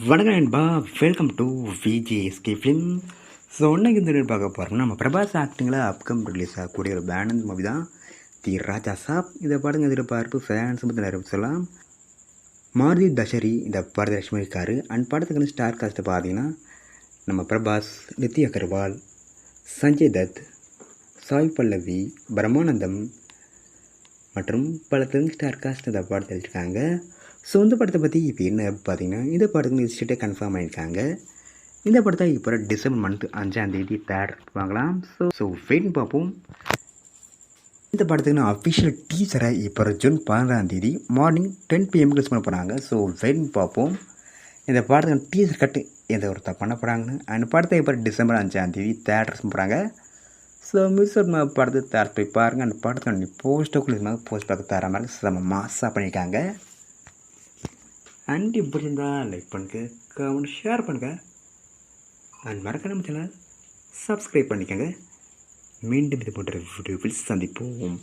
வணக்கம் நண்பா, welcome to VJSK film. So இன்னைக்கு இந்த பார்க்க போகிறோம்னா நம்ம பிரபாஸ் ஆக்டிங்கில் அப்கம் ரிலீஸ் ஆகக்கூடிய ஒரு பேனந்த் மூவி தான் தி ராஜா சாப். இந்த படங்க எதிர்பார்ப்பு ஃபேன்ஸ் பற்றி நிறைய சொல்லலாம். மாருதி தஷரி இந்த படத்தை லட்சுமி இருக்காரு. அண்ட் படத்துக்கு ஸ்டார் காஸ்ட்டை பார்த்தீங்கன்னா நம்ம பிரபாஸ், நித்தி அகர்வால், சஞ்சய் தத், சாய் பல்லவி, பிரம்மானந்தம் மற்றும் பல தெலுங்கு ஸ்டார் காஸ்ட் இந்த படத்தை வச்சுருக்காங்க. ஸோ இந்த படத்தை பற்றி இப்போ என்ன பார்த்தீங்கன்னா, இந்த படத்துக்கு லிஸ்ட்டே கன்ஃபார்ம் பண்ணியிருக்காங்க. இந்த படத்தை இப்போ டிசம்பர் மந்த் 5ஆம் தேதி வாங்கலாம். ஸோ வெயிட் பார்ப்போம். இந்த படத்துக்கு நான் அஃபிஷியல் டீசரை இப்போ ஜூன் 16ஆம் தேதி மார்னிங் 10 PM ரிலீஸ் பண்ண போகிறாங்க. ஸோ வெயிட் பார்ப்போம். இந்த படத்துக்கு டீசர் கட்டு எந்த ஒரு பண்ண போகிறாங்கன்னு. அந்த படத்தை இப்போ டிசம்பர் 5ஆம் தேதி தேட்டர்ஸ் போகிறாங்க. ஸோ மிஸ் படத்தை தேட்டர் போய் பாருங்கள். அந்த படத்தை போஸ்டருக்குள்ள போஸ்ட் பார்க்க தர மாதிரி செம்ம மாசாக பண்ணியிருக்காங்க. அண்ட் இப்படி இருந்தால் லைக் பண்ணுங்க, கமெண்ட் ஷேர் பண்ணுங்கள். அண்ட் மறக்க நம்ம சேனல் சப்ஸ்கிரைப் பண்ணிக்கோங்க. மீண்டும் இது போன்ற வீடியோவில் சந்திப்போம்.